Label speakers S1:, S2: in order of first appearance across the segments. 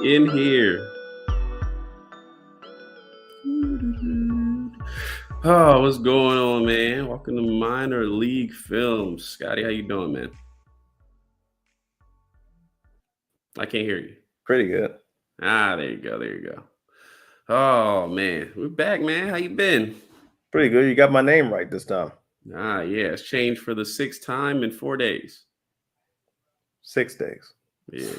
S1: in here. Oh, what's going on, man? Welcome to Minor League Films. Scotty, how you doing, man? I can't hear you.
S2: Pretty good.
S1: There you go. There you go. Oh man, we're back, man. How you been?
S2: Pretty good. You got my name right this time.
S1: Yeah, it's changed for the 6th time in 4 days.
S2: 6 days.
S1: Yeah,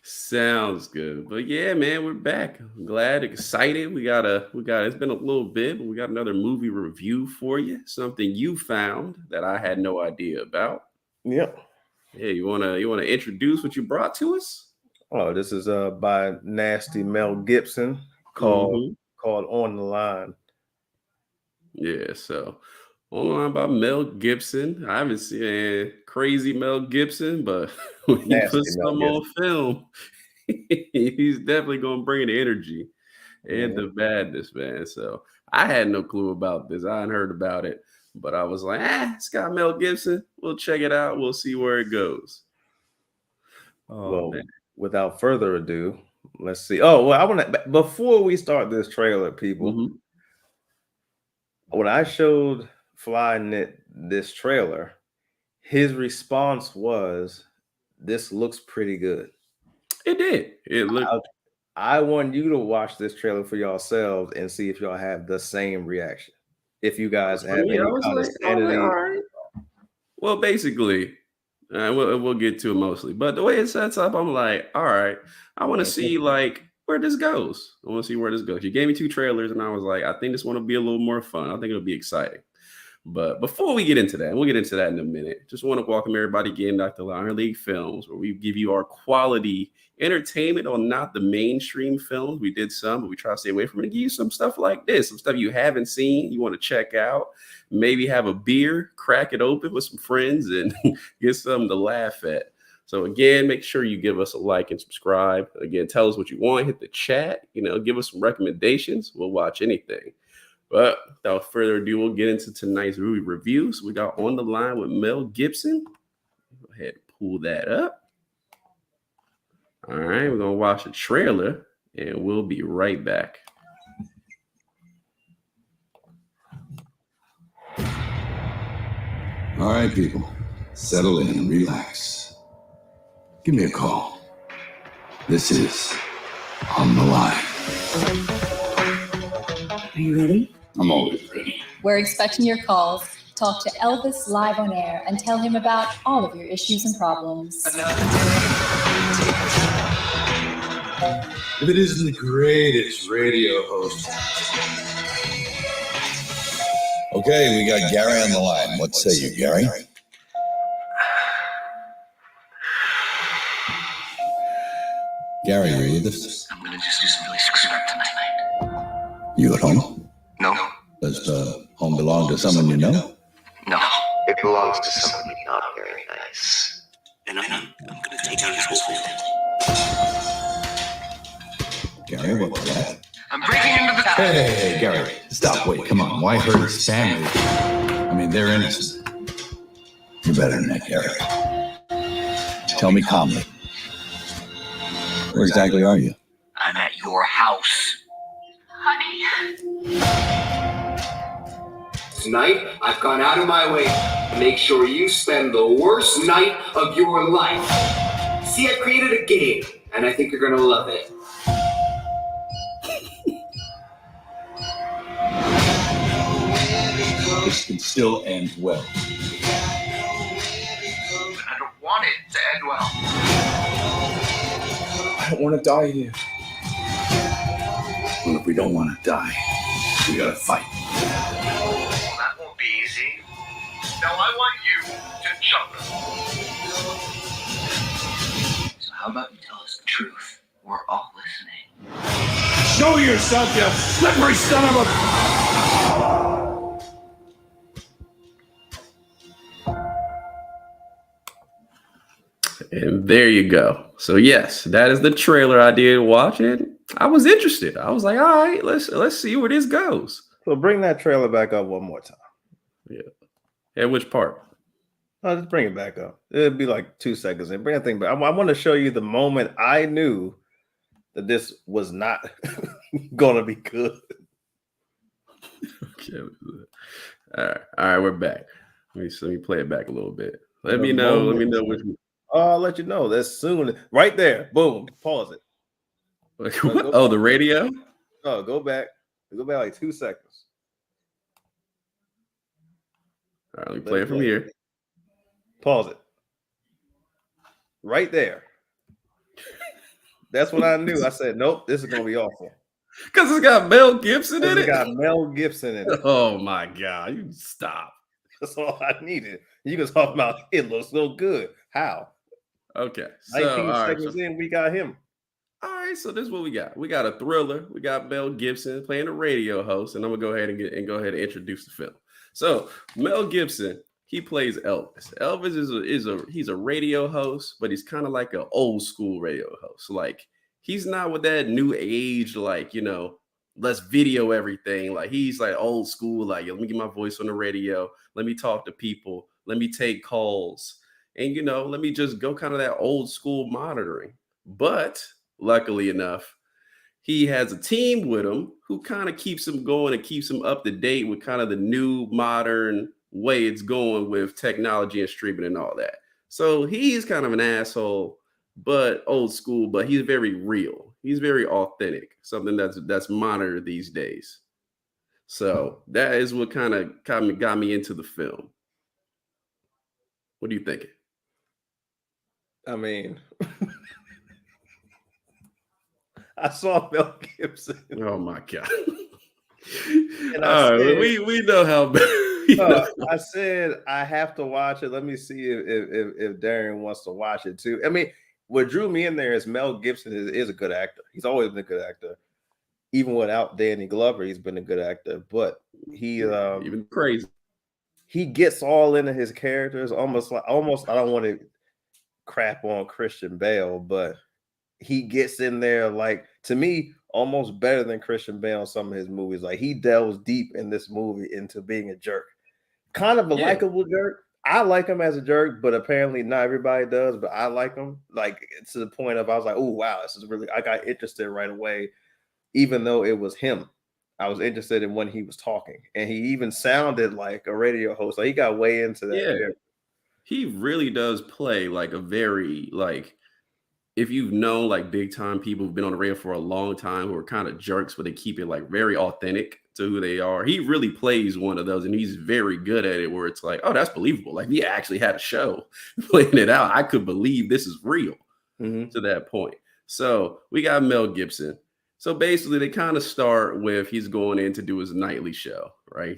S1: sounds good. But yeah, man, we're back. I'm glad, excited. It's been a little bit, but we got another movie review for you. Something you found that I had no idea about.
S2: Yep.
S1: Yeah, you wanna introduce what you brought to us?
S2: Oh, this is by nasty Mel Gibson called On the Line.
S1: Yeah, so online by Mel Gibson. I haven't seen crazy Mel Gibson, but when he
S2: Nasty
S1: puts
S2: Mel
S1: some on film, he's definitely gonna bring the energy and the badness, man. So I had no clue about this. I hadn't heard about it, but I was like, it's got Mel Gibson. We'll check it out. We'll see where it goes. Oh,
S2: Well,
S1: man.
S2: without further ado, let's see. Oh, well, I want to before we start this trailer, people. When I showed Flyknit this trailer, his response was, "This looks pretty good."
S1: It did. It looked.
S2: I want you to watch this trailer for yourselves and see if y'all have the same reaction. If you guys have any kind of sanity.
S1: All right. Well, basically, we'll get to it mostly, but the way it sets up, I'm like, all right, I want to see like where this goes. I want to see where this goes. You gave me 2 trailers, and I was like, I think this one will be a little more fun. I think it'll be exciting. But before we get into that, and we'll get into that in a minute, just want to welcome everybody again back to Minor League Films, where we give you our quality entertainment on not the mainstream films. We did some, but we try to stay away from it and give you some stuff like this, some stuff you haven't seen, you want to check out, maybe have a beer, crack it open with some friends, and get something to laugh at. So again, make sure you give us a like and subscribe. Again, tell us what you want, hit the chat, give us some recommendations. We'll watch anything. But without further ado, we'll get into tonight's movie review. So we got On the Line with Mel Gibson. Go ahead and pull that up. All right, we're going to watch the trailer, and we'll be right back.
S3: All right, people, settle in and relax. Give me a call. This is On the Line.
S4: Are you ready?
S3: I'm always ready.
S5: We're expecting your calls. Talk to Elvis live on air and tell him about all of your issues and problems.
S3: If it isn't the greatest radio host. Okay, we got Gary on the line. What say you, Gary? Gary, are you with us?
S4: I'm gonna just do some really screwed up tonight.
S3: You at home?
S4: No.
S3: Does home belong to someone you know?
S4: No. It belongs to somebody not very nice. And I'm gonna take down his whole family.
S3: Gary, what was that?
S4: I'm breaking into the...
S3: Hey, Gary, stop, wait, come on. Why hurt his family? I mean, they're innocent. You're better than that, Gary. Tell me calmly. Where exactly are you?
S4: I'm at your house. Honey.
S6: Tonight, I've gone out of my way to make sure you spend the worst night of your life. See, I created a game, and I think you're gonna love it.
S3: This can still end well.
S6: I don't want it to end well.
S3: I don't want to die here. Well, if we don't want to die, we gotta fight.
S6: Well, that won't be easy. Now I want you to jump.
S4: So how about you tell us the truth? We're all listening.
S3: Show yourself, you slippery son of a...
S1: And there you go. So yes, that is the trailer I did watch it. I was interested. I was like, all right, let's see where this goes.
S2: So bring that trailer back up one more time.
S1: Yeah. At which part?
S2: I'll just bring it back up. It'd be like 2 seconds. And bring that thing back. I want to show you the moment I knew that this was not gonna be good.
S1: Okay. All right, we're back. Let me play it back a little bit. Let me know which.
S2: I'll let you know. That's soon. Right there. Boom. Pause it.
S1: What? Oh, the radio?
S2: Oh, go back. Go back like 2 seconds.
S1: All right, let me play it from here.
S2: Pause it. Right there. That's when I knew. I said, nope, this is gonna be awful.
S1: Because it's got Mel Gibson in it.
S2: It got Mel Gibson in it.
S1: Oh my God! You stop.
S2: That's all I needed. You can talk about it looks so good. How?
S1: Okay.
S2: 19 seconds in, we got him.
S1: All right, so this is what we got. We got a thriller. We got Mel Gibson playing a radio host, and I'm gonna go ahead and introduce the film. So Mel Gibson, he plays Elvis. Elvis he's a radio host, but he's kind of like an old school radio host. Like he's not with that new age, like let's video everything. Like he's like old school. Like let me get my voice on the radio. Let me talk to people. Let me take calls, and let me just go kind of that old school monitoring. But luckily enough, he has a team with him who kind of keeps him going and keeps him up to date with kind of the new modern way it's going with technology and streaming and all that. So he's kind of an asshole, but old school, but he's very real. He's very authentic, something that's monitored these days. So that is what kind of got me into the film. What are you thinking?
S2: I mean, I saw Mel Gibson.
S1: Oh my God! And we know how.
S2: I said I have to watch it. Let me see if Darren wants to watch it too. I mean, what drew me in there is Mel Gibson is a good actor. He's always been a good actor, even without Danny Glover. He's been a good actor, but he
S1: even crazy.
S2: He gets all into his characters. Almost. I don't want to crap on Christian Bale, but he gets in there, like, to me, almost better than Christian Bale in some of his movies. Like he delves deep in this movie into being a jerk, kind of a likable jerk. I like him as a jerk, but apparently not everybody does. But I like him, like to the point of I was like, oh wow, this is really. I got interested right away, even though it was him. I was interested in when he was talking, and he even sounded like a radio host. Like he got way into that.
S1: Yeah, he really does play like a very like. If you've known like big time people who've been on the radio for a long time who are kind of jerks, but they keep it like very authentic to who they are. He really plays one of those, and he's very good at it. Where it's like, oh, that's believable. Like he actually had a show playing it out. I could believe this is real to that point. So we got Mel Gibson. So basically, they kind of start with he's going in to do his nightly show, right?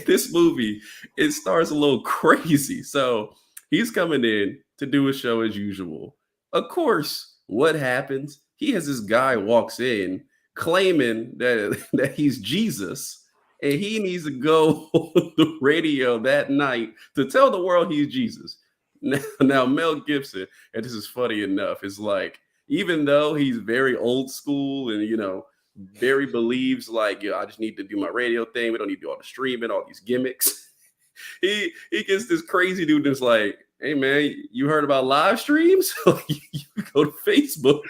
S1: This movie, it starts a little crazy. So he's coming in to do his show as usual. Of course, what happens? He has this guy walks in claiming that he's Jesus, and he needs to go on the radio that night to tell the world he's Jesus. Now Mel Gibson, and this is funny enough, is like, even though he's very old school and very believes like, I just need to do my radio thing. We don't need to do all the streaming, all these gimmicks. He gets this crazy dude that's like, hey man, you heard about live streams? You go to Facebook,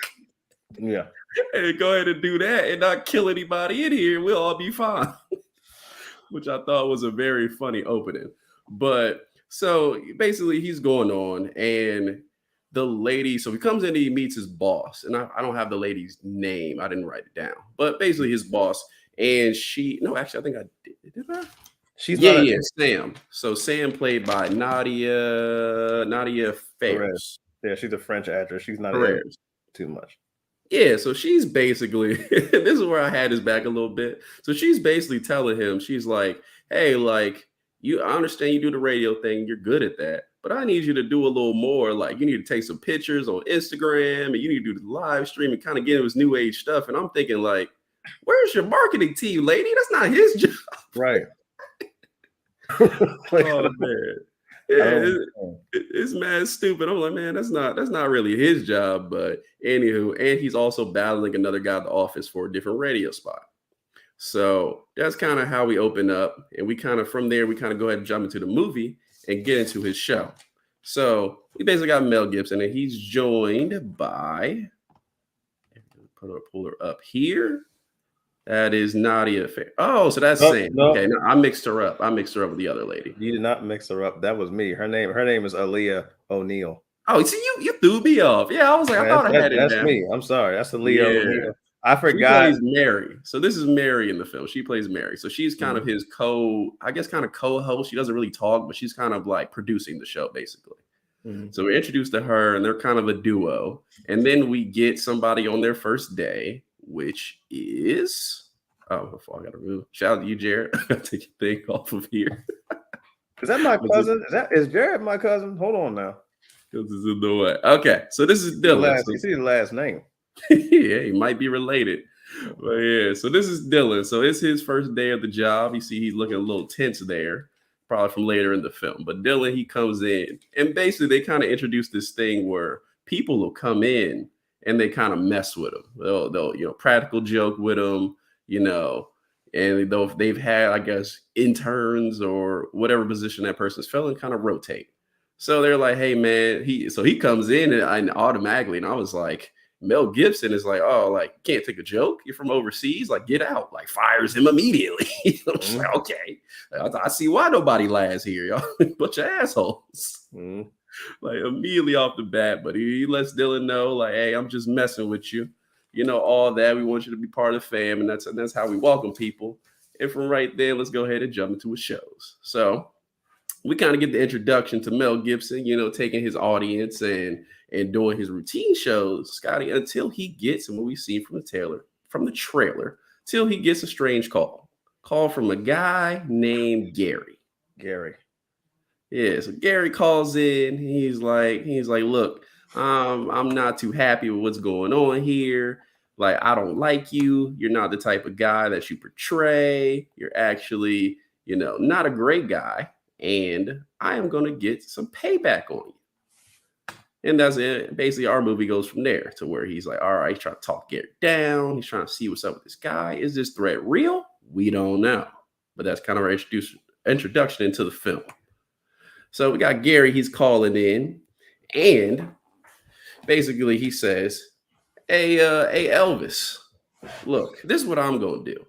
S1: and go ahead and do that, and not kill anybody in here. We'll all be fine. Which I thought was a very funny opening. But so basically, he's going on, and the lady. So he comes in and he meets his boss, and I don't have the lady's name. I didn't write it down, but basically his boss, and I think I did. Did I?
S2: She's
S1: Sam. So Sam played by Nadia Fares.
S2: Yeah, she's a French actress. She's not too much.
S1: Yeah, so she's basically, this is where I had his back a little bit. So she's basically telling him, she's like, hey, like, I understand you do the radio thing. You're good at that. But I need you to do a little more. Like, you need to take some pictures on Instagram, and you need to do the live stream and kind of get his new age stuff. And I'm thinking, like, where's your marketing team, lady? That's not his job.
S2: Right.
S1: Oh man, yeah, it's mad stupid. I'm like, man, that's not really his job. But anywho, and he's also battling another guy at the office for a different radio spot. So that's kind of how we open up, and we kind of from there we kind of go ahead and jump into the movie and get into his show. So we basically got Mel Gibson, and he's joined by pull her up here. That is Nadia Fair. Oh, so that's
S2: No,
S1: Sam.
S2: no.
S1: Okay, no, I mixed her up. I mixed her up with the other lady.
S2: You did not mix her up. That was me. Her name is Aaliyah O'Neal.
S1: Oh, see, you threw me off. Yeah, I was like, I thought I had it
S2: That's
S1: down.
S2: me. I'm sorry. That's Aaliyah
S1: Yeah.
S2: O'Neal. I
S1: She
S2: forgot.
S1: plays Mary. So this is Mary in the film. She plays Mary. So she's kind of his co-host. She doesn't really talk, but she's kind of like producing the show, basically. So we're introduced to her, and they're kind of a duo. And then we get somebody on their first day, which is I got to move. Shout out to you, Jared. I got to take your thing off of here.
S2: Is that my cousin? Is Jared my cousin? Hold on now.
S1: Because it's in the way. Okay, so this is Dylan.
S2: You see the last name.
S1: Yeah, he might be related. But yeah, so this is Dylan. So it's his first day of the job. You see he's looking a little tense there, probably from later in the film. But Dylan, he comes in, and basically they kind of introduce this thing where people will come in and they kind of mess with him. They'll practical joke with him, and they've had, I guess, interns or whatever position that person's filling, kind of rotate. So they're like, hey man, he comes in and automatically, and I was like, Mel Gibson is like, oh, like, can't take a joke. You're from overseas, like, get out, like, fires him immediately. I'm just like, okay, I see why nobody laughs here, y'all. Bunch of assholes. Like, immediately off the bat, but he lets Dylan know, like, hey, I'm just messing with you. All that. We want you to be part of the fam, and that's how we welcome people. And from right there, let's go ahead and jump into his shows. So we kind of get the introduction to Mel Gibson, taking his audience and doing his routine shows, Scotty, until he gets, and what we see from the trailer, till he gets a strange call from a guy named Gary. Yeah, so Gary calls in. He's like, look, I'm not too happy with what's going on here. Like, I don't like you. You're not the type of guy that you portray. You're actually, not a great guy. And I am going to get some payback on you. And that's it. Basically, our movie goes from there to where he's like, all right, he's trying to talk Gary down. He's trying to see what's up with this guy. Is this threat real? We don't know. But that's kind of our introduction into the film. So we got Gary, he's calling in, and basically he says, hey, Elvis, look, this is what I'm going to do.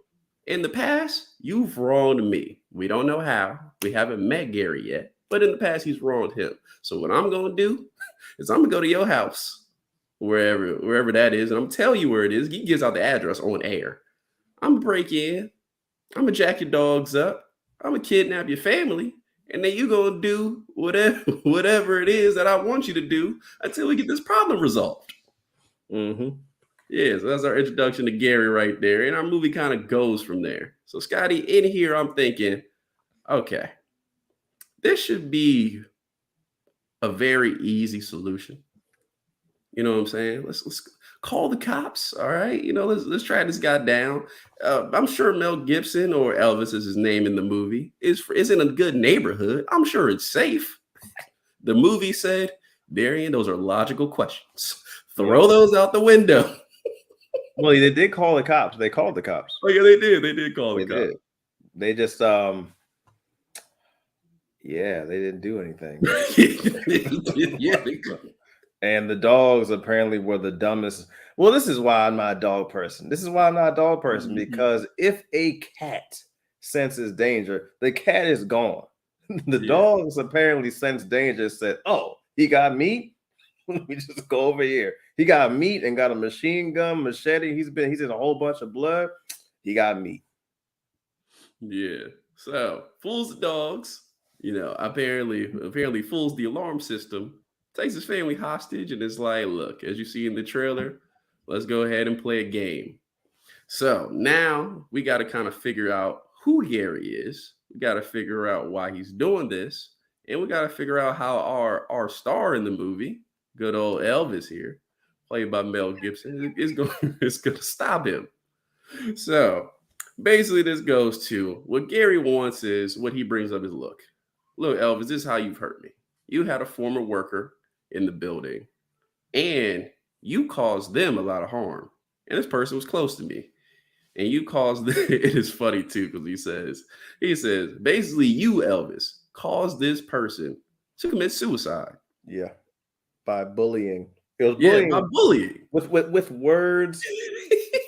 S1: In the past, you've wronged me. We don't know how. We haven't met Gary yet, but in the past, he's wronged him. So what I'm going to do is I'm going to go to your house, wherever that is, and I'm going to tell you where it is. He gives out the address on air. I'm going to break in. I'm going to jack your dogs up. I'm going to kidnap your family. And then you're going to do whatever it is that I want you to do until we get this problem resolved. Yeah, so that's our introduction to Gary right there. And our movie kind of goes from there. So, Scotty, in here, I'm thinking, okay, this should be a very easy solution. You know what I'm saying? Let's call the cops. All right. Let's track this guy down. I'm sure Mel Gibson, or Elvis is his name in the movie, is in a good neighborhood. I'm sure it's safe. The movie said, Darian, those are logical questions. Throw those out the window.
S2: Well, they did call the cops. They called the cops.
S1: Oh, yeah, they did. They did call the cops.
S2: They just, they didn't do anything. And the dogs apparently were the dumbest. Well, this is why I'm not a dog person. Because if a cat senses danger, the cat is gone. The dogs apparently sense danger, said, oh, he got meat? Let me just go over here. He got meat and got a machine gun, machete. He's in a whole bunch of blood. He got meat.
S1: Yeah. So fools the dogs, apparently fools the alarm system, takes his family hostage, and is like, look, as you see in the trailer, let's go ahead and play a game. So now we got to kind of figure out who Gary is. We got to figure out why he's doing this. And we got to figure out how our star in the movie, good old Elvis here, played by Mel Gibson, is going to stop him. So basically this goes to what Gary wants is what he brings up is, look, Elvis, this is how you've hurt me. You had a former worker in the building and you caused them a lot of harm. And this person was close to me. And you caused them, it is funny too, because he says, basically you, Elvis, caused this person to commit suicide.
S2: Yeah. By bullying. It was
S1: bullying. Yeah, by bullying
S2: with words.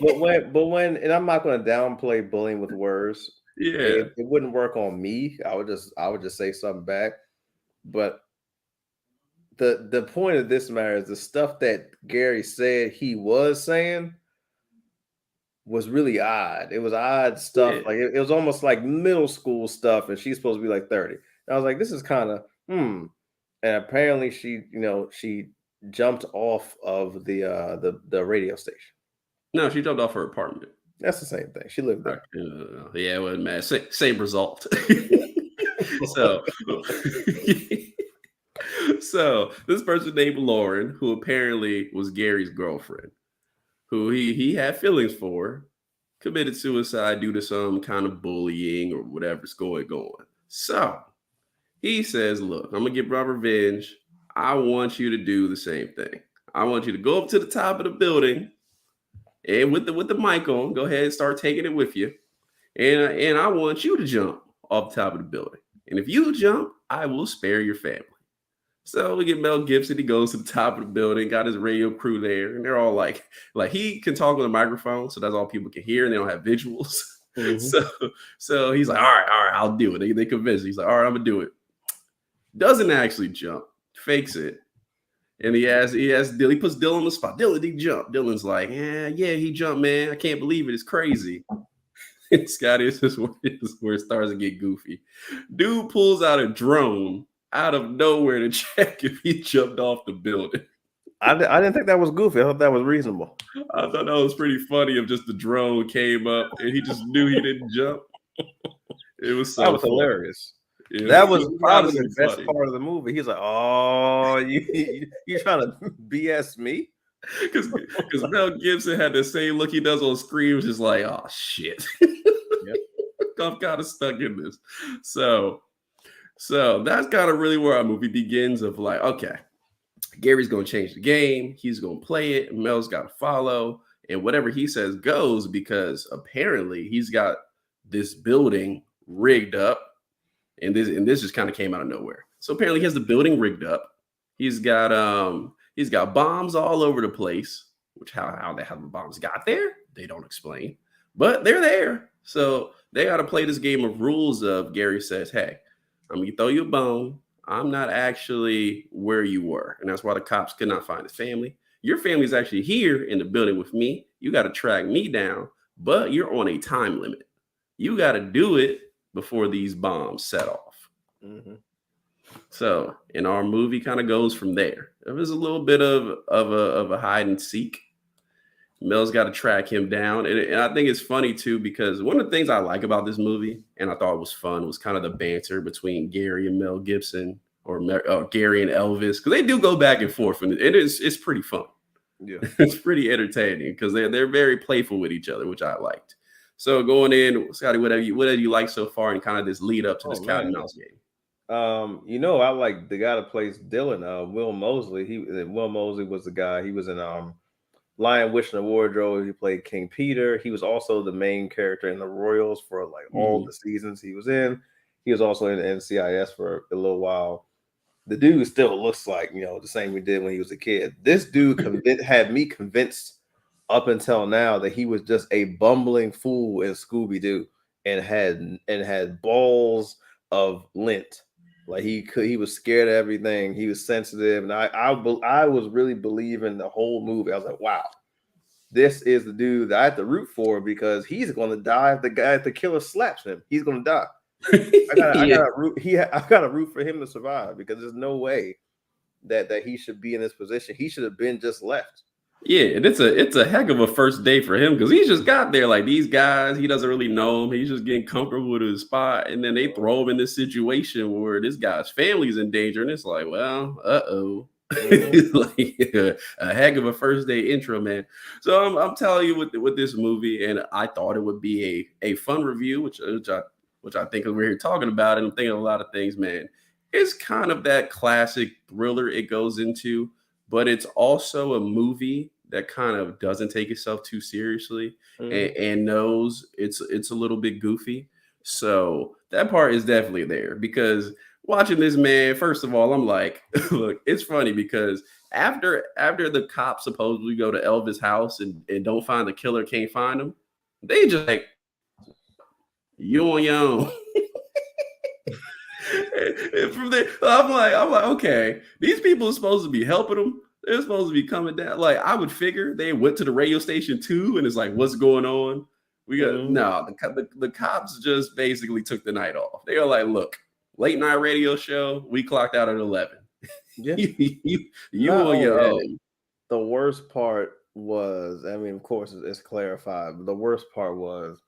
S2: but when and I'm not going to downplay bullying with words.
S1: Yeah,
S2: it wouldn't work on me. I would just say something back. But the point of this matter is the stuff that Gary said he was saying was really odd. It was odd stuff.
S1: Yeah.
S2: Like it was almost like middle school stuff, and she's supposed to be like 30. And I was like, this is kind of And apparently she jumped off of the radio station.
S1: No, she jumped off her apartment.
S2: That's the same thing. She lived there.
S1: Yeah, it wasn't mad. Same result. So this person named Lauren, who apparently was Gary's girlfriend, who he had feelings for, committed suicide due to some kind of bullying or whatever's going on. So he says, look, I'm going to get my revenge. I want you to do the same thing. I want you to go up to the top of the building and with the mic on, go ahead and start taking it with you. And I want you to jump off the top of the building. And if you jump, I will spare your family. So we get Mel Gibson. He goes to the top of the building, got his radio crew there, and they're all like he can talk on the microphone, so that's all people can hear, and they don't have visuals. Mm-hmm. So he's like, all right, I'll do it. They convince him. He's like, all right, I'm gonna do it. Doesn't actually jump, fakes it, and he asks Dylan. He puts Dylan on the spot. Dylan, did he jump? Dylan's like, yeah, he jumped, man. I can't believe it. It's crazy. And Scotty, this is where it starts to get goofy. Dude pulls out a drone out of nowhere to check if he jumped off the building.
S2: I didn't think that was goofy. I thought that was reasonable.
S1: I thought that was pretty funny. If just the drone came up and he just knew he didn't jump. It was so
S2: hilarious. Yeah, that was probably the best part of the movie. He's like, "Oh, you trying to BS me?"
S1: Because Mel Gibson had the same look he does on screen, was just like, "Oh shit." Yep. I'm kind of stuck in this. So that's kind of really where our movie begins of like, okay, Gary's going to change the game. He's going to play it. Mel's got to follow. And whatever he says goes, because apparently he's got this building rigged up. And this just kind of came out of nowhere. So apparently he has the building rigged up. He's got bombs all over the place, which how the bombs got there, they don't explain. But they're there. So they got to play this game of rules of Gary says, hey, I'm going to throw you a bone. I'm not actually where you were. And that's why the cops could not find his family. Your family's actually here in the building with me. You got to track me down, but you're on a time limit. You got to do it before these bombs set off. Mm-hmm. So, and our movie kind of goes from there. There was a little bit of a hide and seek. Mel's got to track him down. And I think it's funny, too, because one of the things I like about this movie, and I thought it was fun, was kind of the banter between Gary and Mel Gibson or Gary and Elvis, because they do go back and forth, and it's pretty fun. Yeah, it's pretty entertaining because they're very playful with each other, which I liked. So going in, Scotty, what have you liked so far and kind of this lead up to this cat and mouse game?
S2: I like the guy that plays Dylan, Will Mosley. Will Mosley was the guy. He was in Lion, Witch, and the Wardrobe. He played King Peter. He was also the main character in the Royals for like all the seasons he was in. He was also in NCIS for a little while. The dude still looks like, the same he did when he was a kid. This dude had me convinced up until now that he was just a bumbling fool in Scooby-Doo and had balls of lint. Like he was scared of everything. He was sensitive, and I was really believing the whole movie. I was like, wow, this is the dude that I have to root for because he's going to die if the killer slaps him. He's going to die. I gotta root for him to survive because there's no way that he should be in this position. He should have been just left.
S1: Yeah, and it's a heck of a first day for him because he just got there. Like these guys, he doesn't really know them. He's just getting comfortable with his spot, and then they throw him in this situation where this guy's family's in danger, and it's like, well, it's like a heck of a first day intro, man. So I'm telling you with this movie, and I thought it would be a fun review, which I think we're here talking about, and I'm thinking of a lot of things, man. It's kind of that classic thriller it goes into, but it's also a movie that kind of doesn't take itself too seriously and knows it's a little bit goofy. So that part is definitely there because watching this man, first of all, I'm like, look, it's funny because after the cops supposedly go to Elvis' house and don't find the killer, can't find him, they just like, you on your own. And from there, I'm like, okay, these people are supposed to be helping them. They're supposed to be coming down. Like, I would figure they went to the radio station too, and it's like, what's going on? We got no, the cops just basically took the night off. They were like, look, late night radio show, we clocked out at 11.
S2: Yeah.
S1: you on your own.
S2: The worst part was, I mean, of course, it's clarified, but the worst part was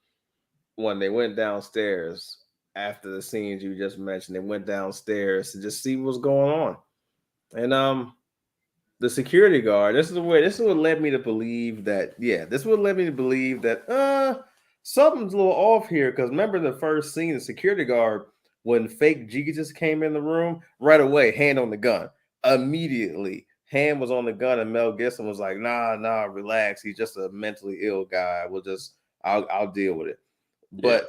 S2: when they went downstairs after the scenes you just mentioned. They went downstairs to just see what's going on. And the security guard, this is what led me to believe that, something's a little off here. Because remember the first scene, the security guard, when fake Jesus came in the room, right away, hand on the gun. Immediately, hand was on the gun, and Mel Gibson was like, nah, relax. He's just a mentally ill guy. I'll deal with it. But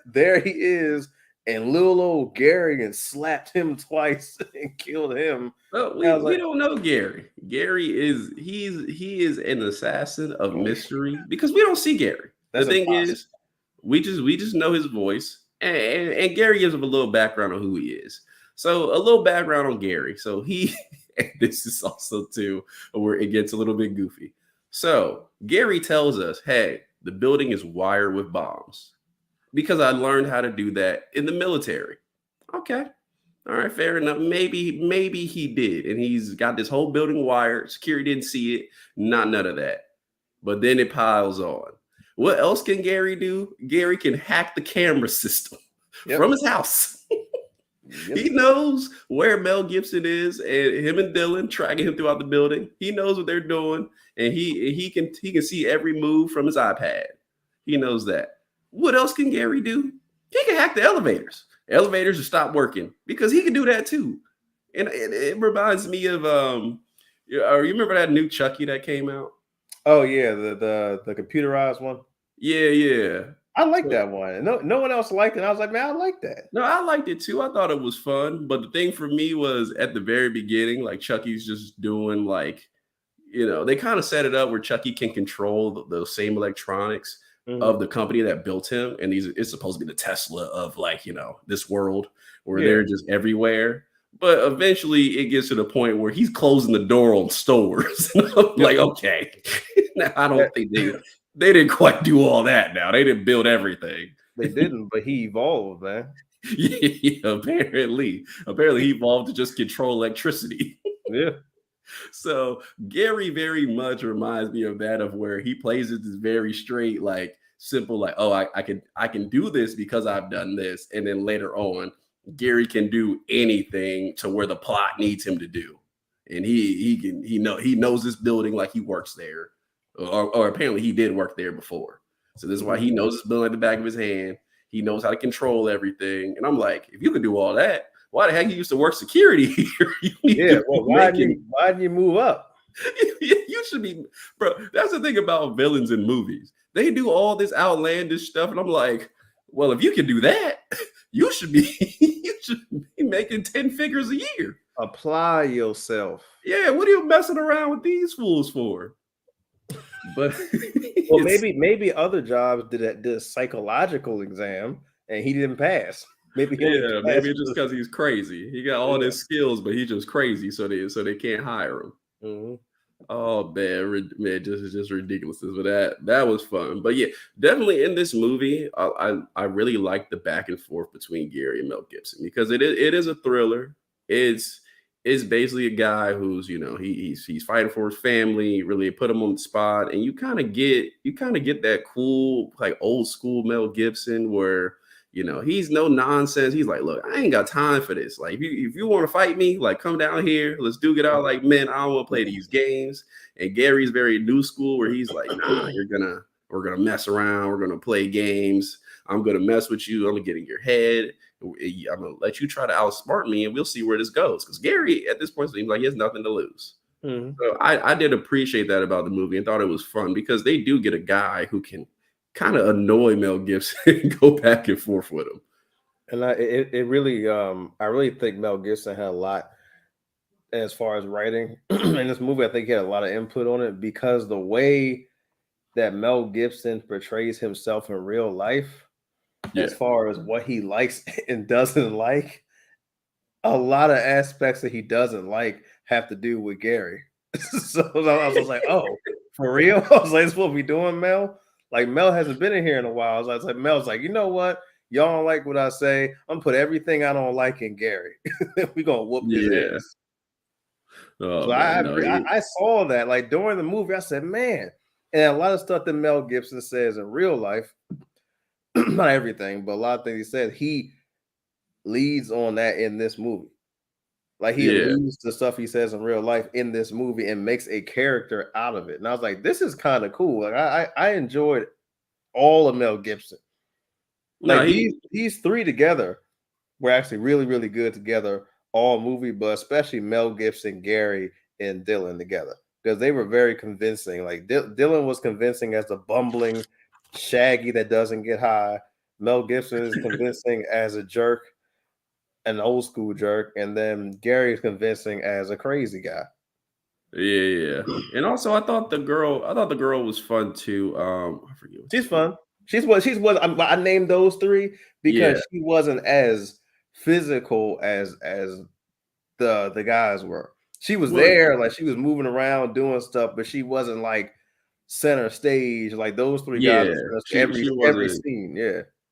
S2: there he is, and little old Gary and slapped him twice and killed him.
S1: Well, we don't know Gary. Gary is an assassin of mystery because we don't see Gary. The thing is, we just know his voice, and Gary gives him a little background on who he is. So a little background on Gary. So this is also too where it gets a little bit goofy. So Gary tells us, hey, the building is wired with bombs because I learned how to do that in the military. Okay. All right, fair enough. Maybe he did. And he's got this whole building wired. Security didn't see it. None of that. But then it piles on. What else can Gary do? Gary can hack the camera system from his house. He knows where Mel Gibson is, and him and Dylan tracking him throughout the building. He knows what they're doing, and he can see every move from his iPad. He knows that. What else can Gary do? He can hack the elevators. Elevators will stop working because he can do that too. And it reminds me of you remember that new Chucky that came out?
S2: Oh yeah, the computerized one.
S1: Yeah.
S2: I like that one. No one else liked it. I was like, man, I like that.
S1: No, I liked it too. I thought it was fun. But the thing for me was at the very beginning, like Chucky's just doing like, they kind of set it up where Chucky can control those same electronics of the company that built him. And it's supposed to be the Tesla of like, this world where they're just everywhere. But eventually it gets to the point where he's closing the door on stores. Like, okay, now I don't think they didn't quite do all that. Now they didn't build everything.
S2: They didn't, but he evolved, man.
S1: Yeah, apparently he evolved to just control electricity.
S2: Yeah.
S1: So Gary very much reminds me of that, of where he plays it this very straight, like simple, like, oh, I can do this because I've done this, and then later on, Gary can do anything to where the plot needs him to do, and he knows this building like he works there, or apparently he did work there before. So this is why he knows this building at the back of his hand. He knows how to control everything. And I'm like, if you could do all that, why the heck you used to work security here?
S2: Why did you move up?
S1: You should be, bro. That's the thing about villains in movies. They do all this outlandish stuff, and I'm like, well, if you can do that, you should be making 10 figures a year.
S2: Apply yourself.
S1: Yeah, what are you messing around with these fools for? But
S2: well, maybe other jobs did a psychological exam and he didn't pass. Maybe
S1: it's just because he's crazy. He got all his skills, but he's just crazy, so they can't hire him.
S2: Mm-hmm.
S1: Oh man, just ridiculousness. But that was fun. But yeah, definitely in this movie, I really like the back and forth between Gary and Mel Gibson, because it is a thriller. It's basically a guy who's he's fighting for his family. Really put him on the spot, and you kind of get that cool, like, old school Mel Gibson where he's no nonsense. He's like, look, I ain't got time for this. Like, if you want to fight me, like, come down here. Let's duke it out like men. I don't want to play these games. And Gary's very new school where he's like, nah, we're gonna mess around. We're gonna play games. I'm gonna mess with you. I'm gonna get in your head. I'm gonna let you try to outsmart me, and we'll see where this goes. Because Gary at this point seems like he has nothing to lose. Mm-hmm. So I did appreciate that about the movie and thought it was fun, because they do get a guy who can kind of annoy Mel Gibson and go back and forth with him.
S2: And it really, I really think Mel Gibson had a lot as far as writing in this movie. I think he had a lot of input on it because the way that Mel Gibson portrays himself in real life, as far as what he likes and doesn't like, a lot of aspects that he doesn't like have to do with Gary. So I was like, oh, for real? I was like, this is what we doing, Mel? Like, Mel hasn't been in here in a while. I was like, Mel's like, you know what? Y'all don't like what I say. I'm gonna put everything I don't like in Gary. We're gonna whoop his ass.
S1: Oh,
S2: So
S1: man,
S2: I saw that like during the movie. I said, man, and a lot of stuff that Mel Gibson says in real life, not everything, but a lot of things he said, he leads on that in this movie. Like he alludes to stuff he says in real life in this movie and makes a character out of it. And I was like, this is kind of cool. Like I enjoyed all of Mel Gibson. Like these three together were actually really, really good together all movie, but especially Mel Gibson, Gary, and Dylan together because they were very convincing. Like Dylan was convincing as the bumbling Shaggy that doesn't get high. Mel Gibson is convincing as a jerk, an old school jerk, and then Gary is convincing as a crazy guy.
S1: Yeah. And also I thought the girl was fun too. I forget
S2: She's fun. She's what I named those three because she wasn't as physical as the guys were. She was there, like she was moving around doing stuff, but she wasn't like center stage like those three guys. Every scene,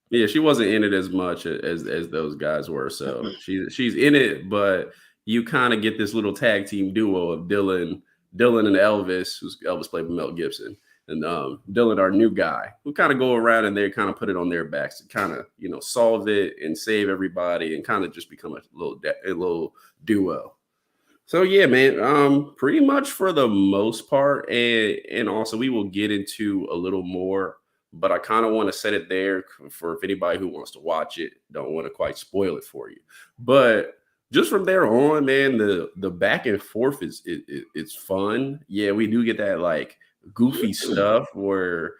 S1: yeah, she wasn't in it as much as those guys were. So she's in it, but you kind of get this little tag team duo of Dylan and Elvis, who's Elvis played by Mel Gibson, and Dylan, our new guy, who kind of go around and they kind of put it on their backs to kind of solve it and save everybody and kind of just become a little duo. So yeah, man, pretty much for the most part, and also we will get into a little more, but I kind of want to set it there for if anybody who wants to watch it, don't want to quite spoil it for you. But just from there on, man, the back and forth is it's fun. Yeah, we do get that like goofy stuff where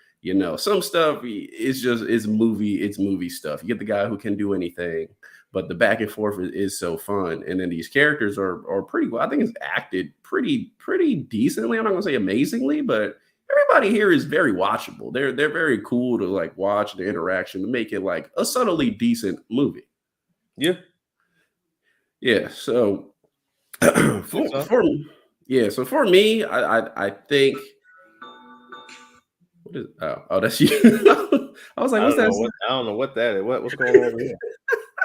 S1: some stuff it's movie stuff. You get the guy who can do anything, but the back and forth is so fun. And then these characters are pretty well. I think it's acted pretty decently. I'm not gonna say amazingly, but everybody here is very watchable. They're very cool to like watch the interaction to make it like a subtly decent movie. Yeah. So for me, I think. What is? Oh, that's you. I was like, what's that?
S2: I don't know what that is. What's going on over here?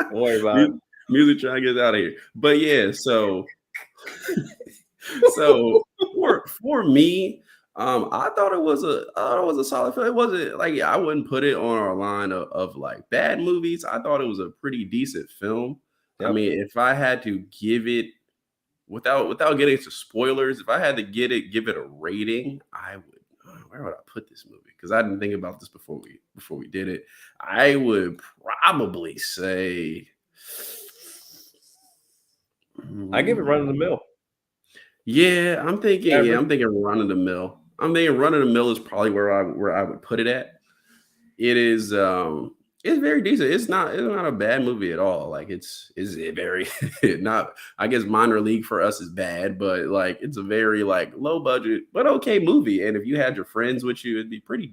S2: Don't worry about it.
S1: Music trying to get out of here. But yeah, so for me, I thought it was a solid film. It wasn't like I wouldn't put it on our line of like bad movies. I thought it was a pretty decent film. Yep. I mean, if I had to give it without getting into spoilers, if I had to give it a rating, I would. Where would I put this movie? Because I didn't think about this before we did it. I would probably say
S2: I give it run of the mill.
S1: Yeah, I'm thinking run of the mill. I'm thinking run of the mill is probably where I would put it at. It is it's very decent. It's not a bad movie at all. Like it's very not. I guess minor league for us is bad, but like it's a very like low budget but okay movie. And if you had your friends with you, it'd be pretty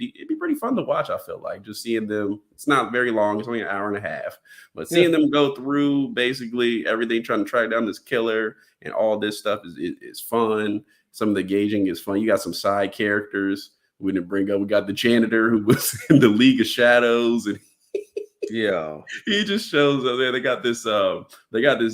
S1: fun to watch. I feel like just seeing them. It's not very long. It's only an hour and a half, but seeing them go through basically everything, trying to track down this killer and all this stuff is fun. Some of the gauging is fun. You got some side characters we didn't bring up. We got the janitor who was in the League of Shadows and.
S2: Yeah,
S1: he just shows up there. They got this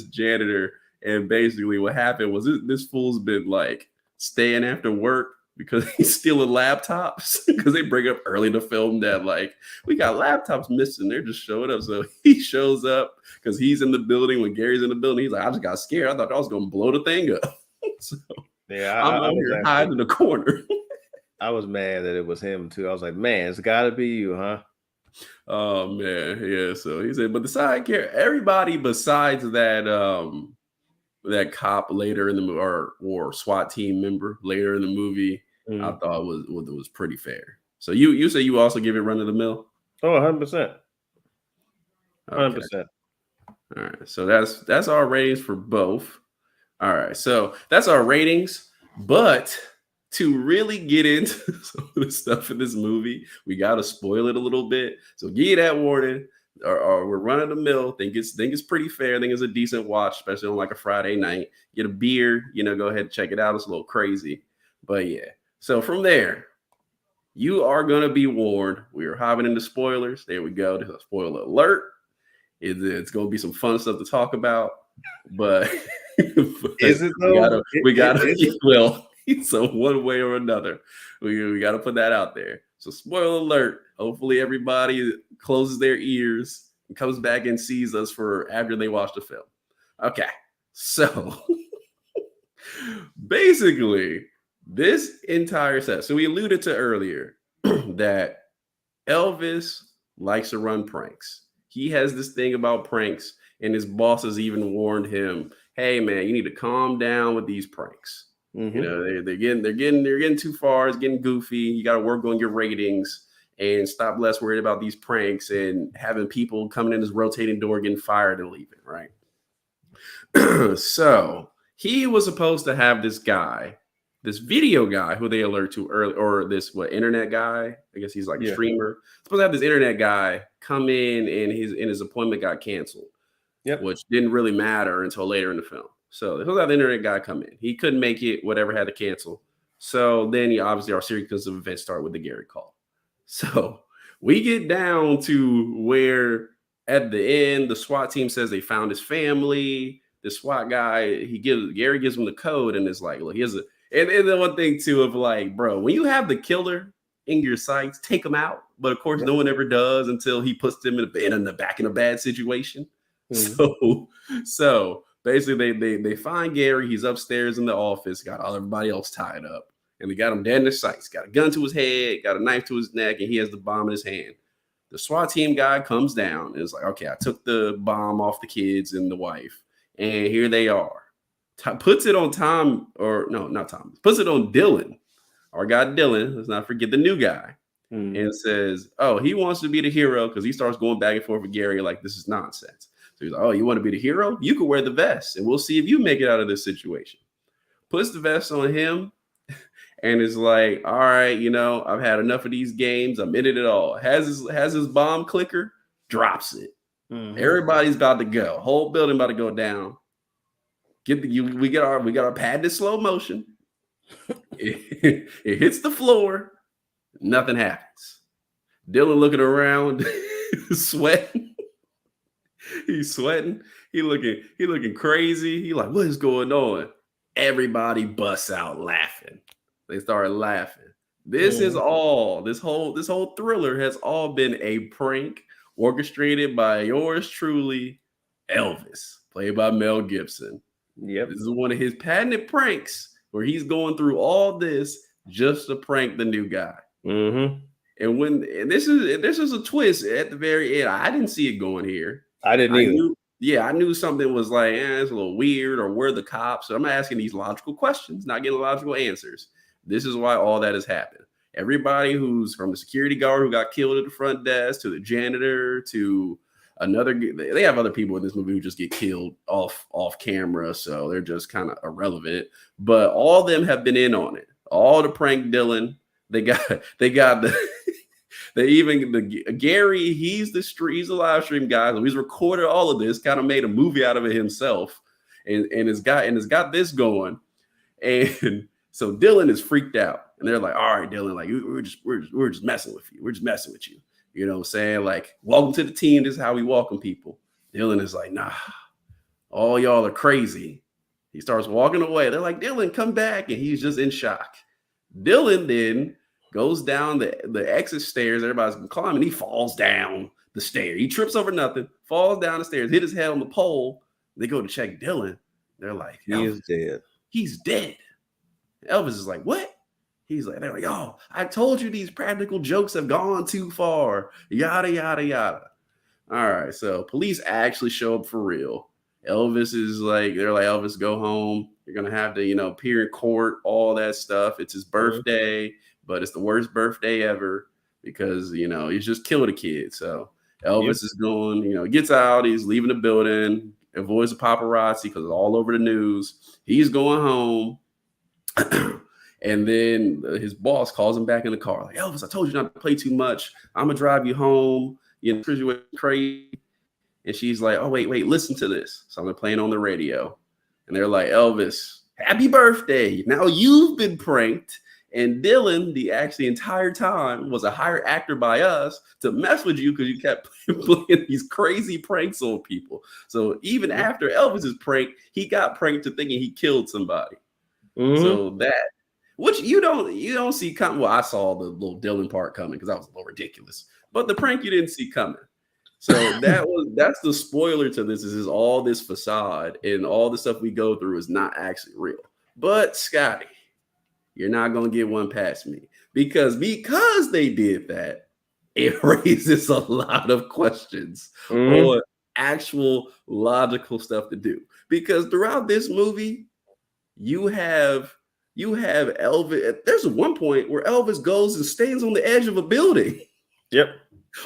S1: janitor, and basically what happened was this fool's been like staying after work because he's stealing laptops because they bring up early to film that like we got laptops missing. They're just showing up. So he shows up because he's in the building when Gary's in the building. He's like, I just got scared. I thought I was gonna blow the thing up. So
S2: yeah,
S1: I'm over here hiding in the corner.
S2: I was mad that it was him too. I was like, man, it's got to be you, huh?
S1: Oh man, yeah. So he said, but the side character, everybody besides that that cop later in the movie or SWAT team member later in the movie, I thought was pretty fair. So you say you also give it run of the mill?
S2: Oh, 100%. 100%.
S1: All right. So that's our ratings for both. All right. So that's our ratings. But to really get into some of the stuff in this movie, we gotta spoil it a little bit. So give you that warning. Or we're running the mill. Think it's pretty fair. Think it's a decent watch, especially on like a Friday night. Get a beer, go ahead and check it out. It's a little crazy. But yeah. So from there, you are gonna be warned. We are hopping into spoilers. There we go. There's a spoiler alert. It's gonna be some fun stuff to talk about. But
S2: Is it though?
S1: We gotta well, so one way or another, we gotta put that out there. So spoiler alert. Hopefully everybody closes their ears and comes back and sees us for after they watch the film. Okay. So basically, this entire set. So we alluded to earlier that Elvis likes to run pranks. He has this thing about pranks, and his bosses even warned him, "Hey man, you need to calm down with these pranks.
S2: Mm-hmm.
S1: They're getting too far. It's getting goofy. You got to work on your ratings and stop less worried about these pranks and having people coming in this rotating door, getting fired and leaving." Right. So he was supposed to have this guy, this video guy who they alert to early, or this internet guy. I guess he's like a streamer. Supposed to have this internet guy come in, and his appointment got canceled.
S2: Yep.
S1: Which didn't really matter until later in the film. So they supposed to have the internet guy come in. He couldn't make it. Whatever, had to cancel. So then obviously our series of events start with the Gary call. So we get down to where at the end the SWAT team says they found his family. The SWAT guy, Gary gives him the code, and it's like, look, here's a. And the one thing too of like, bro, when you have the killer in your sights, take him out. But of course, no one ever does until he puts them in the back in a bad situation. Mm-hmm. So basically, they find Gary. He's upstairs in the office, got everybody else tied up, and they got him dead in his sights. Got a gun to his head, got a knife to his neck, and he has the bomb in his hand. The SWAT team guy comes down and is like, okay, I took the bomb off the kids and the wife, and here they are. Puts it on Tom, or no, not Tom. Puts it on Dylan, our guy Dylan. Let's not forget the new guy, and says, "Oh, he wants to be the hero," because he starts going back and forth with Gary like this is nonsense. So he's like, "Oh, you want to be the hero? You can wear the vest, and we'll see if you make it out of this situation." Puts the vest on him, and is like, "All right, I've had enough of these games. I'm in it all." Has his bomb clicker, drops it. Everybody's about to go. Whole building about to go down. We got our patented slow motion. It hits the floor. Nothing happens. Dylan looking around, sweating. He's sweating. He looking crazy. He like, what is going on? Everybody busts out laughing. They started laughing. This whole thriller has all been a prank orchestrated by yours truly, Elvis, played by Mel Gibson.
S2: Yep.
S1: This is one of his patented pranks where he's going through all this just to prank the new guy.
S2: Mm-hmm.
S1: And this is a twist at the very end. I didn't see it going here.
S2: I didn't either.
S1: I knew something was like, it's a little weird, or where the cops. So I'm asking these logical questions, not getting logical answers. This is why all that has happened. Everybody who's from the security guard who got killed at the front desk to the janitor to they have other people in this movie who just get killed off camera, so they're just kind of irrelevant. But all of them have been in on it. All to prank Dylan. They got Gary. He's the live stream guy. So he's recorded all of this. Kind of made a movie out of it himself, and has got this going. And so Dylan is freaked out, and they're like, "All right, Dylan, like we're just messing with you. We're just messing with you." You know what I'm saying? Like, welcome to the team. This is how we welcome people. Dylan is like, nah, all y'all are crazy. He starts walking away. They're like, Dylan, come back. And he's just in shock. Dylan then goes down the exit stairs. Everybody's been climbing. He falls down the stairs. He trips over nothing, falls down the stairs, hit his head on the pole. They go to check Dylan. They're like,
S2: he is dead.
S1: He's dead. Elvis is like, what? They're like, oh, I told you these practical jokes have gone too far. Yada, yada, yada. All right. So police actually show up for real. Elvis is like, they're like, Elvis, go home. You're going to have to, appear in court, all that stuff. It's his birthday, but it's the worst birthday ever because, he's just killed a kid. So Elvis is going, gets out, he's leaving the building, avoids the paparazzi because it's all over the news. He's going home. And then his boss calls him back in the car, like, Elvis, I told you not to play too much. I'm gonna drive you home. You're crazy. And she's like, oh, wait, listen to this. So I'm playing on the radio. And they're like, Elvis, happy birthday. Now you've been pranked. And Dylan, the entire time, was a hired actor by us to mess with you because you kept playing these crazy pranks on people. So even after Elvis's prank, he got pranked to thinking he killed somebody. So that, which you don't see coming. Well, I saw the little Dylan part coming because that was a little ridiculous. But the prank you didn't see coming. So that's the spoiler to this. Is all this facade and all the stuff we go through is not actually real. But Scotty, you're not gonna get one past me because they did that. It raises a lot of questions on actual logical stuff to do. Because throughout this movie, you have Elvis. There's one point where Elvis goes and stands on the edge of a building.
S2: Yep.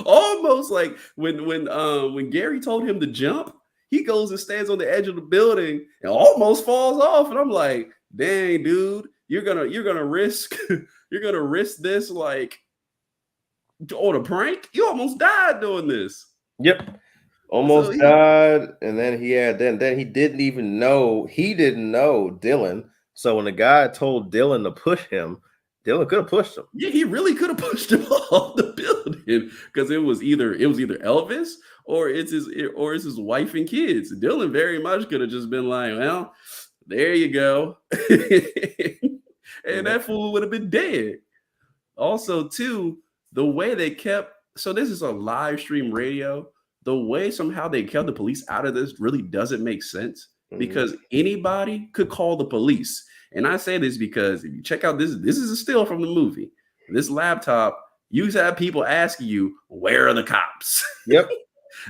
S1: Almost like when Gary told him to jump, he goes and stands on the edge of the building and almost falls off. And I'm like, dang, dude, you're gonna risk this like on a prank? You almost died doing this.
S2: Yep. Almost died. And then then he didn't know Dylan. So when the guy told Dylan to push him, Dylan could have pushed him.
S1: Yeah, he really could have pushed him off the building because it was either Elvis or it's his wife and kids. Dylan very much could have just been like, well, there you go. And that fool would have been dead. Also, too, the way they kept, so this is a live stream radio. The way somehow they kept the police out of this really doesn't make sense because anybody could call the police. And I say this because if you check out this is a still from the movie. This laptop, you have people asking you, where are the cops?
S2: Yep.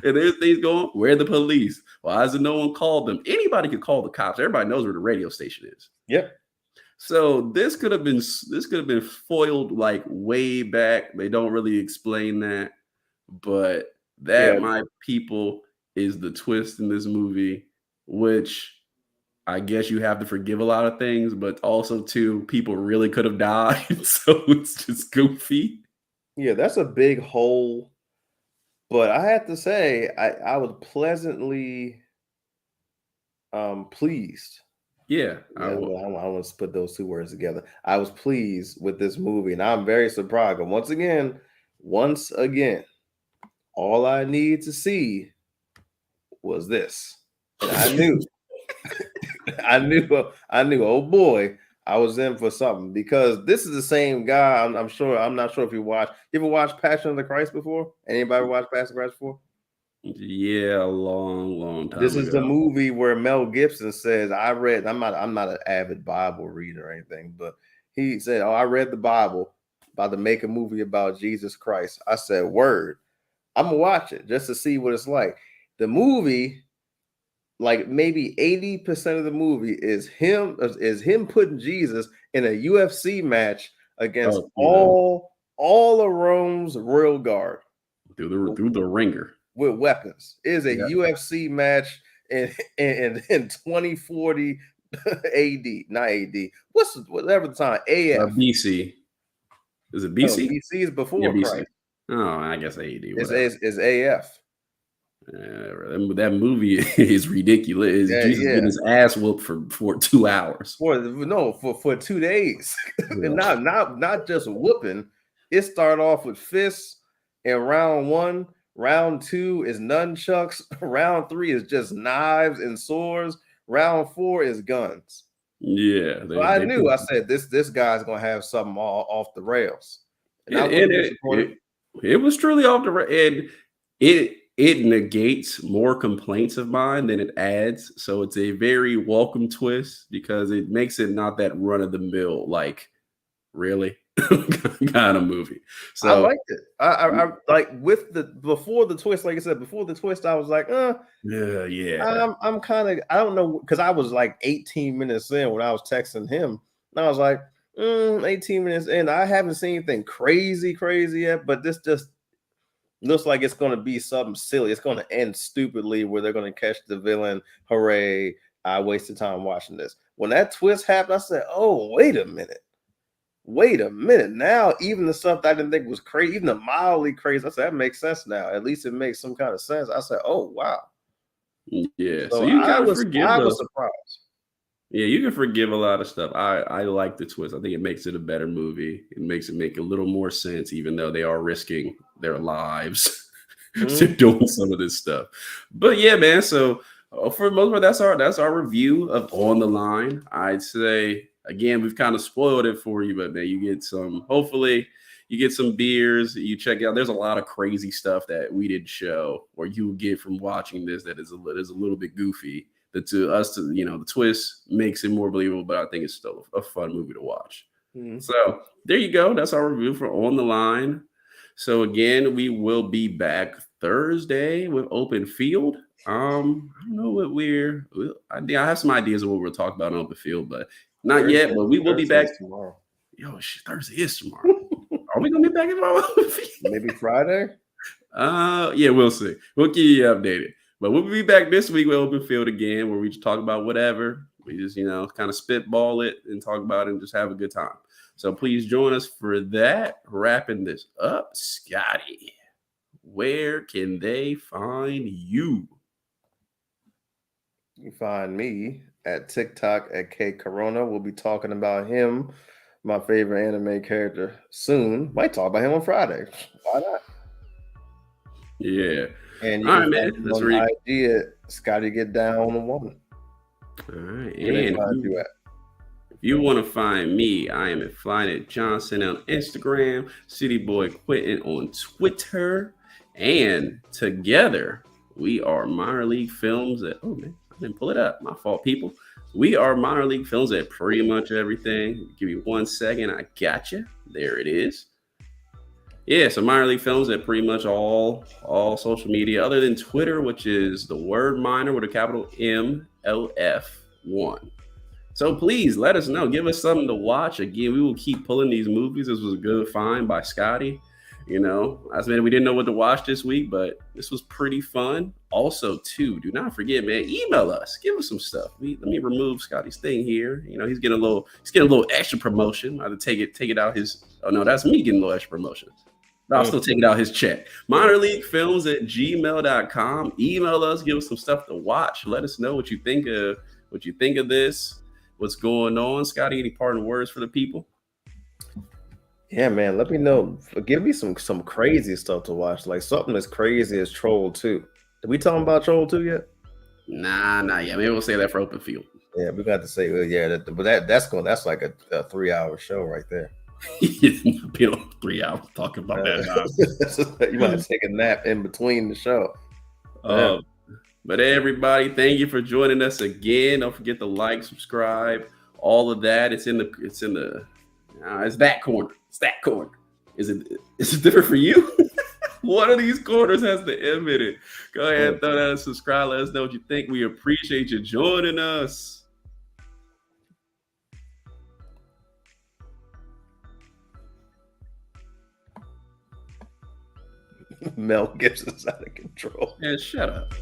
S1: And there's things going, where are the police? Why hasn't no one called them? Anybody could call the cops. Everybody knows where the radio station is.
S2: Yep.
S1: So this could have been foiled like way back. They don't really explain that, but that my people is the twist in this movie, which I guess you have to forgive a lot of things, but also too, people really could have died. So it's just goofy.
S2: Yeah, that's a big hole. But I have to say, I was pleasantly pleased.
S1: Yeah.
S2: I want to put those two words together. I was pleased with this movie, and I'm very surprised. But once again, all I need to see was this. And I knew, I knew, oh boy, I was in for something because this is the same guy. I'm not sure if you ever watched Passion of the Christ before? Anybody watch Passion of the Christ before?
S1: Yeah, a long time.
S2: This is the movie where Mel Gibson says, I'm not an avid Bible reader or anything, but he said, I read the Bible about to make a movie about Jesus Christ. I said, word, I'm gonna watch it just to see what it's like. The movie, like maybe 80% of the movie is him putting Jesus in a UFC match against all of Rome's royal guard
S1: through the ringer
S2: with weapons. It is a UFC match in 2040 AD, not AD. Whatever the time? AF.
S1: BC. Is it BC?
S2: No, BC is before Christ.
S1: Oh, I guess AD.
S2: It's AF.
S1: That movie is ridiculous. Jesus getting his ass whooped for 2 hours.
S2: For 2 days. And not just whooping. It started off with fists in round 1. Round 2 is nunchucks. Round 3 is just knives and swords. Round 4 is guns.
S1: Yeah.
S2: I said this guy's gonna have something all off the rails.
S1: It was truly off the rails. And it negates more complaints of mine than it adds. So it's a very welcome twist because it makes it not that run of the mill, like really kind of movie. So
S2: I liked it. I like before the twist, like I said, before the twist, I was like, yeah. I'm kind of, I don't know, because I was like 18 minutes in when I was texting him. And I was like, 18 minutes in. I haven't seen anything crazy yet, but this just looks like it's going to be something silly. It's going to end stupidly where they're going to catch the villain. Hooray. I wasted time watching this. When that twist happened, I said, oh, wait a minute. Now, even the stuff that I didn't think was crazy, even the mildly crazy, I said, that makes sense now. At least it makes some kind of sense. I said, oh, wow.
S1: Yeah. So you kind of forgive
S2: I was surprised.
S1: Yeah, you can forgive a lot of stuff. I like the twist. I think it makes it a better movie. It makes it make a little more sense, even though they are risking their lives doing some of this stuff. But yeah, man. So for the most part, that's our review of On the Line. I'd say again, we've kind of spoiled it for you, but man, you get some. Hopefully, you get some beers. You check out. There's a lot of crazy stuff that we didn't show, or you get from watching this that is a little bit goofy. The twist makes it more believable, but I think it's still a fun movie to watch. So there you go. That's our review for On the Line. So again, we will be back Thursday with Open Field. I don't know what I have some ideas of what we'll talk about on Open Field, but not yet. But we will be back
S2: tomorrow.
S1: Thursday is tomorrow. Are we gonna be back tomorrow?
S2: Maybe Friday?
S1: Yeah, we'll see. We'll keep you updated. But we'll be back this week with Open Field again, where we just talk about whatever. We just, kind of spitball it and talk about it and just have a good time. So please join us for that. Wrapping this up, Scotty, where can they find you?
S2: You find me at TikTok at K Corona. We'll be talking about him, my favorite anime character, soon. Might talk about him on Friday. Why not?
S1: Yeah.
S2: And you
S1: all
S2: can
S1: right, man. That's
S2: idea. Scotty get down on the woman.
S1: All right.
S2: And
S1: if you want to find me, I am at Flyknit Johnson on Instagram, City Boy Quentin on Twitter, and together we are Minor League Films at. Oh man, I didn't pull it up. My fault, people. We are Minor League Films at pretty much everything. Give me 1 second. I got you. There it is. Yeah, so Minor League Films at pretty much all social media, other than Twitter, which is the word minor with a capital MLF1. So please let us know. Give us something to watch. Again, we will keep pulling these movies. This was a good find by Scotty. I said we didn't know what to watch this week, but this was pretty fun. Also, too, do not forget, man, email us. Give us some stuff. Let me remove Scotty's thing here. He's getting a little extra promotion. I have to take it out his. Oh no, that's me getting a little extra promotion. I'll still take it out his check. MinorLeagueFilms@gmail.com. Email us, give us some stuff to watch. Let us know what you think of this. What's going on, Scotty? Any parting words for the people?
S2: Yeah, man. Let me know. Give me some crazy stuff to watch, like something as crazy as Troll 2. Did we talk about Troll 2 yet?
S1: Nah, not yet. Maybe we'll say that for Open Field.
S2: Yeah, we got to say, that's like a 3-hour show right there.
S1: Been on 3 hours talking about that.
S2: You might take a nap in between the show.
S1: But everybody, thank you for joining us again. Don't forget to like, subscribe, all of that. It's that corner. It's that corner. Is it different for you? One of these corners has the M in it. Go ahead, throw that and subscribe. Let us know what you think. We appreciate you joining us.
S2: Mel Gibson's out of control.
S1: Man, shut up.